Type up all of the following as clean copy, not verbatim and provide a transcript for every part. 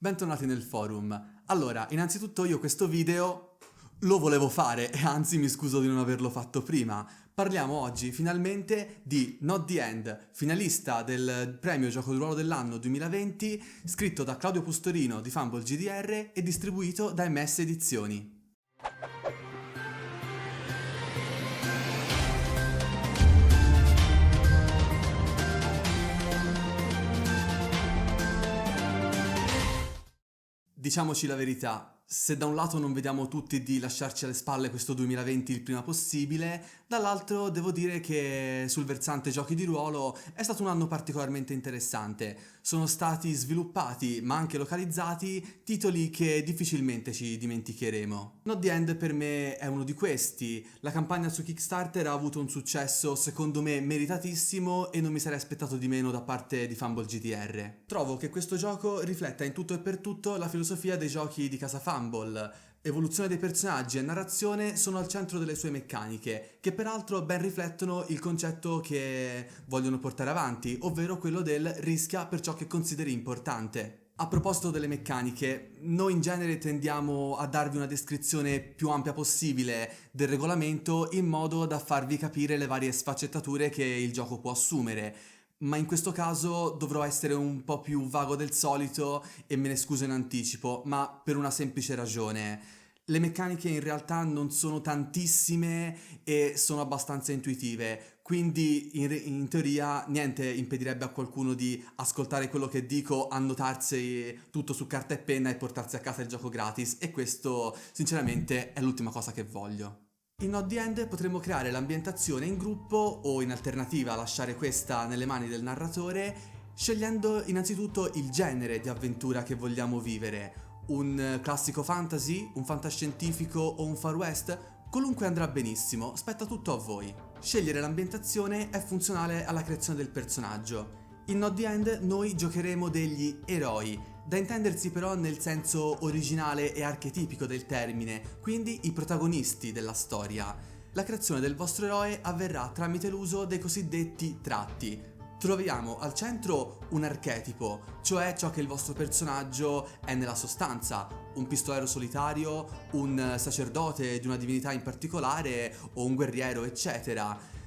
Bentornati nel forum. Allora, innanzitutto io questo video lo volevo fare e anzi mi scuso di non averlo fatto prima. Parliamo oggi finalmente di Not the End, finalista del premio Gioco di ruolo dell'anno 2020, scritto da Claudio Pustorino di Fumble GDR e distribuito da MS Edizioni. Diciamoci la verità, se da un lato non vediamo tutti di lasciarci alle spalle questo 2020 il prima possibile, dall'altro devo dire che sul versante giochi di ruolo è stato un anno particolarmente interessante. Sono stati sviluppati, ma anche localizzati, titoli che difficilmente ci dimenticheremo. Not the End per me è uno di questi. La campagna su Kickstarter ha avuto un successo secondo me meritatissimo e non mi sarei aspettato di meno da parte di Fumble GDR. Trovo che questo gioco rifletta in tutto e per tutto la filosofia dei giochi di casa Fumble. Evoluzione dei personaggi e narrazione sono al centro delle sue meccaniche, che peraltro ben riflettono il concetto che vogliono portare avanti, ovvero quello del rischia per ciò che consideri importante. A proposito delle meccaniche, noi in genere tendiamo a darvi una descrizione più ampia possibile del regolamento in modo da farvi capire le varie sfaccettature che il gioco può assumere. Ma in questo caso dovrò essere un po' più vago del solito e me ne scuso in anticipo, ma per una semplice ragione. Le meccaniche in realtà non sono tantissime e sono abbastanza intuitive, quindi in teoria niente impedirebbe a qualcuno di ascoltare quello che dico, annotarsi tutto su carta e penna e portarsi a casa il gioco gratis, e questo sinceramente è l'ultima cosa che voglio. In Not the End potremo creare l'ambientazione in gruppo o in alternativa lasciare questa nelle mani del narratore, scegliendo innanzitutto il genere di avventura che vogliamo vivere. Un classico fantasy, un fantascientifico o un far west? Qualunque andrà benissimo, spetta tutto a voi. Scegliere l'ambientazione è funzionale alla creazione del personaggio. In Not the End noi giocheremo degli eroi, da intendersi però nel senso originale e archetipico del termine, quindi i protagonisti della storia. La creazione del vostro eroe avverrà tramite l'uso dei cosiddetti tratti. Troviamo al centro un archetipo, cioè ciò che il vostro personaggio è nella sostanza, un pistolero solitario, un sacerdote di una divinità in particolare o un guerriero, eccetera.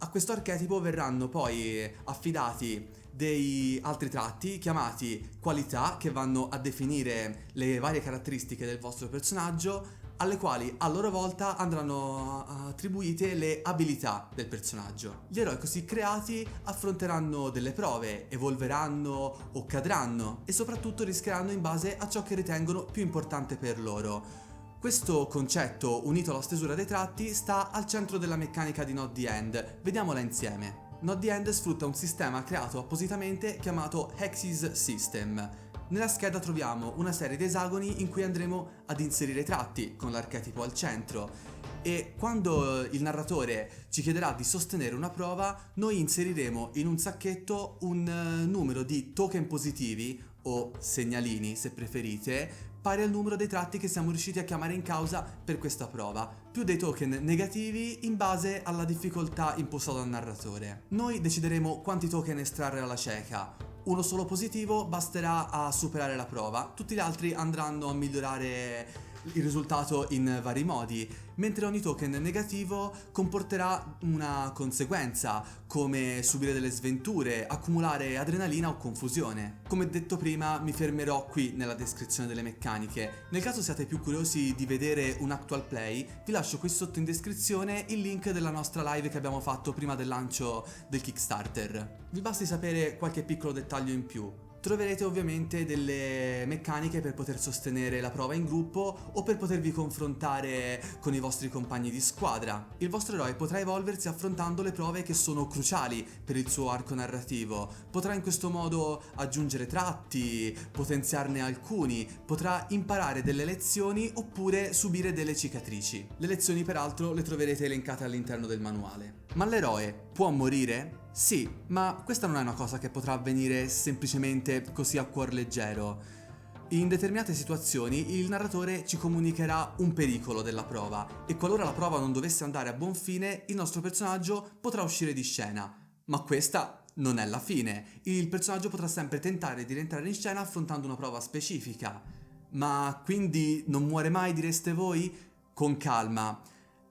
A questo archetipo verranno poi affidati dei altri tratti chiamati qualità, che vanno a definire le varie caratteristiche del vostro personaggio, alle quali a loro volta andranno attribuite le abilità del personaggio. Gli eroi così creati affronteranno delle prove, evolveranno o cadranno e soprattutto rischieranno in base a ciò che ritengono più importante per loro. Questo concetto, unito alla stesura dei tratti, sta al centro della meccanica di Not the End. Vediamola insieme. Not the End sfrutta un sistema creato appositamente chiamato Hexes System. Nella scheda troviamo una serie di esagoni in cui andremo ad inserire i tratti, con l'archetipo al centro. E quando il narratore ci chiederà di sostenere una prova, noi inseriremo in un sacchetto un numero di token positivi, o segnalini se preferite, pari al numero dei tratti che siamo riusciti a chiamare in causa per questa prova, più dei token negativi in base alla difficoltà imposta dal narratore. Noi decideremo quanti token estrarre alla cieca. Uno solo positivo basterà a superare la prova, tutti gli altri andranno a migliorare il risultato in vari modi, mentre ogni token negativo comporterà una conseguenza, come subire delle sventure, accumulare adrenalina o confusione. Come detto prima, mi fermerò qui nella descrizione delle meccaniche. Nel caso siate più curiosi di vedere un actual play, vi lascio qui sotto in descrizione il link della nostra live che abbiamo fatto prima del lancio del Kickstarter. Vi basti sapere qualche piccolo dettaglio in più. Troverete ovviamente delle meccaniche per poter sostenere la prova in gruppo o per potervi confrontare con i vostri compagni di squadra. Il vostro eroe potrà evolversi affrontando le prove che sono cruciali per il suo arco narrativo. Potrà in questo modo aggiungere tratti, potenziarne alcuni, potrà imparare delle lezioni oppure subire delle cicatrici. Le lezioni peraltro le troverete elencate all'interno del manuale. Ma l'eroe può morire? Sì, ma questa non è una cosa che potrà avvenire semplicemente così a cuor leggero. In determinate situazioni il narratore ci comunicherà un pericolo della prova e qualora la prova non dovesse andare a buon fine il nostro personaggio potrà uscire di scena. Ma questa non è la fine. Il personaggio potrà sempre tentare di rientrare in scena affrontando una prova specifica. Ma quindi non muore mai, direste voi? Con calma.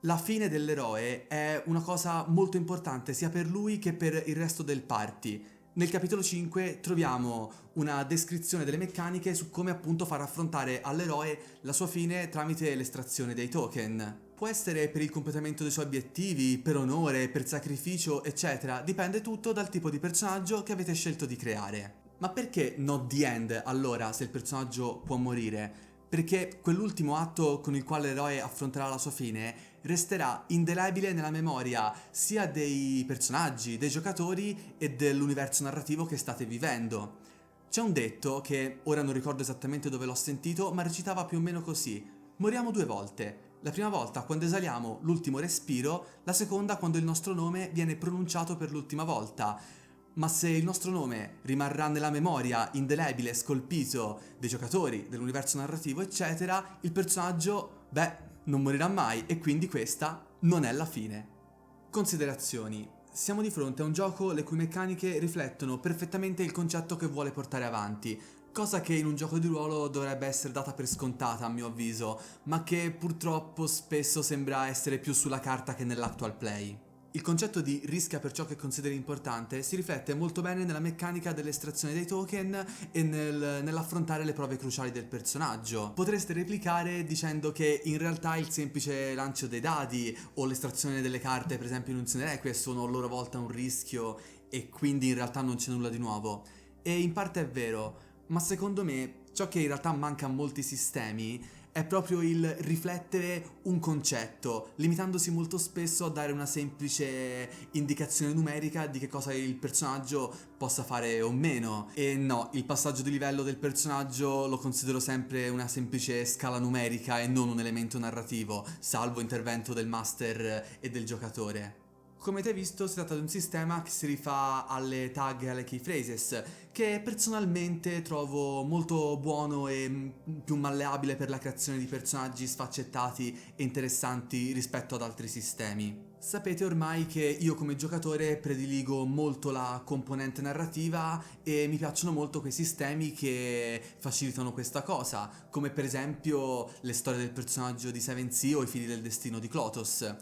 La fine dell'eroe è una cosa molto importante sia per lui che per il resto del party. Nel capitolo 5 troviamo una descrizione delle meccaniche su come appunto far affrontare all'eroe la sua fine tramite l'estrazione dei token. Può essere per il completamento dei suoi obiettivi, per onore, per sacrificio, eccetera, dipende tutto dal tipo di personaggio che avete scelto di creare. Ma perché not the end allora se il personaggio può morire? Perché quell'ultimo atto con il quale l'eroe affronterà la sua fine resterà indelebile nella memoria sia dei personaggi, dei giocatori e dell'universo narrativo che state vivendo. C'è un detto che ora non ricordo esattamente dove l'ho sentito, ma recitava più o meno così: moriamo 2 volte. La prima volta quando esaliamo l'ultimo respiro, la seconda quando il nostro nome viene pronunciato per l'ultima volta. Ma se il nostro nome rimarrà nella memoria indelebile, scolpito dei giocatori, dell'universo narrativo, eccetera, il personaggio, non morirà mai e quindi questa non è la fine. Considerazioni. Siamo di fronte a un gioco le cui meccaniche riflettono perfettamente il concetto che vuole portare avanti, cosa che in un gioco di ruolo dovrebbe essere data per scontata a mio avviso, ma che purtroppo spesso sembra essere più sulla carta che nell'actual play. Il concetto di rischia per ciò che consideri importante si riflette molto bene nella meccanica dell'estrazione dei token e nell'affrontare le prove cruciali del personaggio. Potreste replicare dicendo che in realtà il semplice lancio dei dadi o l'estrazione delle carte, per esempio in Unzione Requiem, sono a loro volta un rischio e quindi in realtà non c'è nulla di nuovo. E in parte è vero, ma secondo me ciò che in realtà manca a molti sistemi è proprio il riflettere un concetto, limitandosi molto spesso a dare una semplice indicazione numerica di che cosa il personaggio possa fare o meno. E no, il passaggio di livello del personaggio lo considero sempre una semplice scala numerica e non un elemento narrativo, salvo intervento del master e del giocatore. Come avete visto si tratta di un sistema che si rifà alle tag e alle key phrases, che personalmente trovo molto buono e più malleabile per la creazione di personaggi sfaccettati e interessanti rispetto ad altri sistemi. Sapete ormai che io come giocatore prediligo molto la componente narrativa e mi piacciono molto quei sistemi che facilitano questa cosa, come per esempio le storie del personaggio di Seven Sea o i fili del destino di Klotos.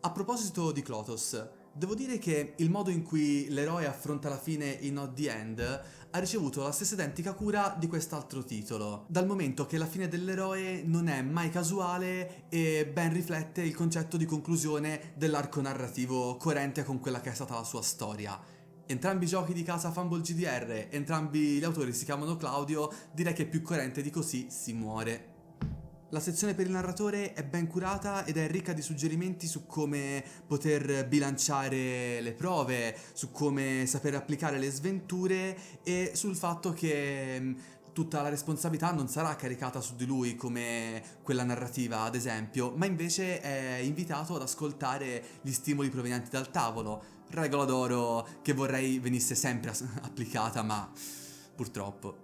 A proposito di Klotos, devo dire che il modo in cui l'eroe affronta la fine in Not the End ha ricevuto la stessa identica cura di quest'altro titolo, dal momento che la fine dell'eroe non è mai casuale e ben riflette il concetto di conclusione dell'arco narrativo coerente con quella che è stata la sua storia. Entrambi i giochi di casa Fumble GDR, entrambi gli autori si chiamano Claudio, direi che più coerente di così si muore. La sezione per il narratore è ben curata ed è ricca di suggerimenti su come poter bilanciare le prove, su come saper applicare le sventure e sul fatto che tutta la responsabilità non sarà caricata su di lui come quella narrativa, ad esempio, ma invece è invitato ad ascoltare gli stimoli provenienti dal tavolo. Regola d'oro che vorrei venisse sempre applicata, ma purtroppo.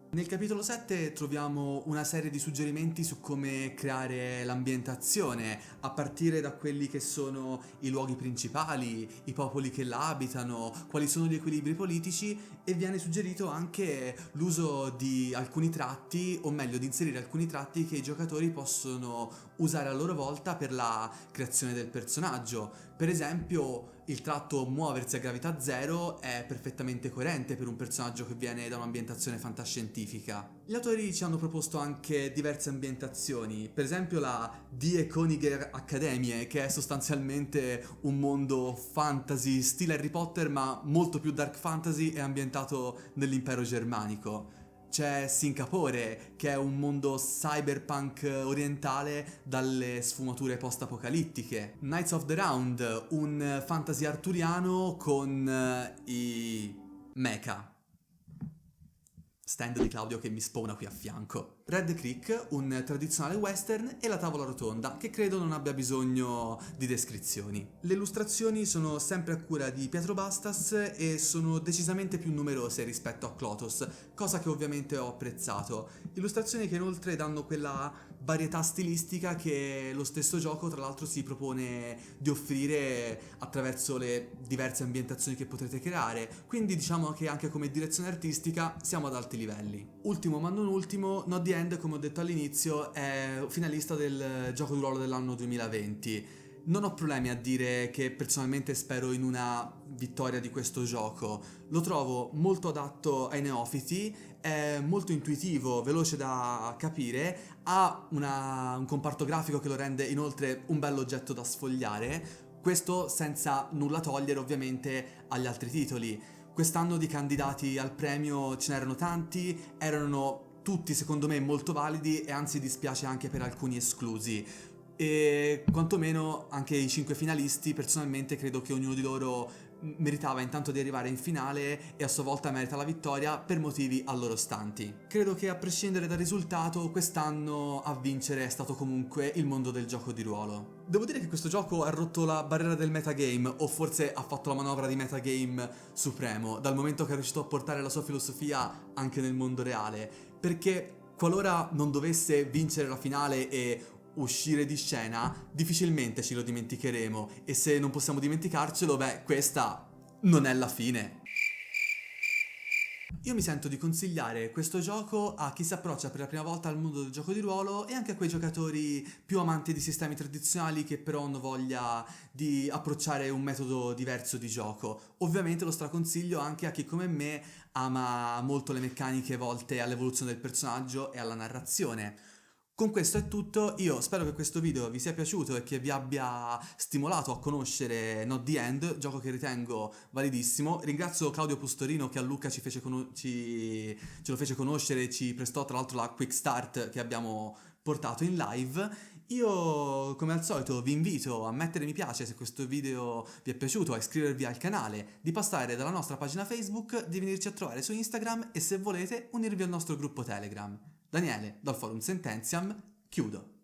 Nel capitolo 7 troviamo una serie di suggerimenti su come creare l'ambientazione, a partire da quelli che sono i luoghi principali, i popoli che la abitano, quali sono gli equilibri politici e viene suggerito anche l'uso di alcuni tratti, o meglio di inserire alcuni tratti che i giocatori possono usare a loro volta per la creazione del personaggio. Per esempio, il tratto muoversi a gravità zero è perfettamente coerente per un personaggio che viene da un'ambientazione fantascientifica. Gli autori ci hanno proposto anche diverse ambientazioni, per esempio la Die Könige Akademie, che è sostanzialmente un mondo fantasy stile Harry Potter ma molto più dark fantasy e ambientato nell'impero germanico. C'è Singapore, che è un mondo cyberpunk orientale dalle sfumature post-apocalittiche. Knights of the Round, un fantasy arturiano con i mecha. stand di Claudio che mi spawna qui a fianco. Red Creek, un tradizionale western, e la tavola rotonda, che credo non abbia bisogno di descrizioni. Le illustrazioni sono sempre a cura di Pietro Bastas e sono decisamente più numerose rispetto a Clotos, cosa che ovviamente ho apprezzato. Illustrazioni che inoltre danno quella varietà stilistica che lo stesso gioco tra l'altro si propone di offrire attraverso le diverse ambientazioni che potrete creare, quindi diciamo che anche come direzione artistica siamo ad alti livelli. Ultimo ma non ultimo, Not the End, come ho detto all'inizio, è finalista del gioco di ruolo dell'anno 2020. Non ho problemi a dire che personalmente spero in una vittoria di questo gioco. Lo trovo molto adatto ai neofiti, è molto intuitivo, veloce da capire, ha un comparto grafico che lo rende inoltre un bell'oggetto da sfogliare, questo senza nulla togliere ovviamente agli altri titoli. Quest'anno di candidati al premio ce n'erano tanti, erano tutti secondo me molto validi e anzi dispiace anche per alcuni esclusi. E quantomeno anche i 5 finalisti, personalmente credo che ognuno di loro meritava intanto di arrivare in finale e a sua volta merita la vittoria per motivi a loro stanti. Credo che a prescindere dal risultato, quest'anno a vincere è stato comunque il mondo del gioco di ruolo. Devo dire che questo gioco ha rotto la barriera del metagame, o forse ha fatto la manovra di metagame supremo, dal momento che è riuscito a portare la sua filosofia anche nel mondo reale, perché qualora non dovesse vincere la finale e uscire di scena, difficilmente ce lo dimenticheremo, e se non possiamo dimenticarcelo, beh, questa non è la fine. Io mi sento di consigliare questo gioco a chi si approccia per la prima volta al mondo del gioco di ruolo e anche a quei giocatori più amanti di sistemi tradizionali che però hanno voglia di approcciare un metodo diverso di gioco. Ovviamente lo straconsiglio anche a chi come me ama molto le meccaniche volte all'evoluzione del personaggio e alla narrazione. Con questo è tutto, io spero che questo video vi sia piaciuto e che vi abbia stimolato a conoscere Not the End, gioco che ritengo validissimo. Ringrazio Claudio Pustorino che a Lucca ce lo fece conoscere e ci prestò tra l'altro la quick start che abbiamo portato in live. Io come al solito vi invito a mettere mi piace se questo video vi è piaciuto, a iscrivervi al canale, di passare dalla nostra pagina Facebook, di venirci a trovare su Instagram e se volete unirvi al nostro gruppo Telegram. Daniele, dal forum Sententiam, chiudo.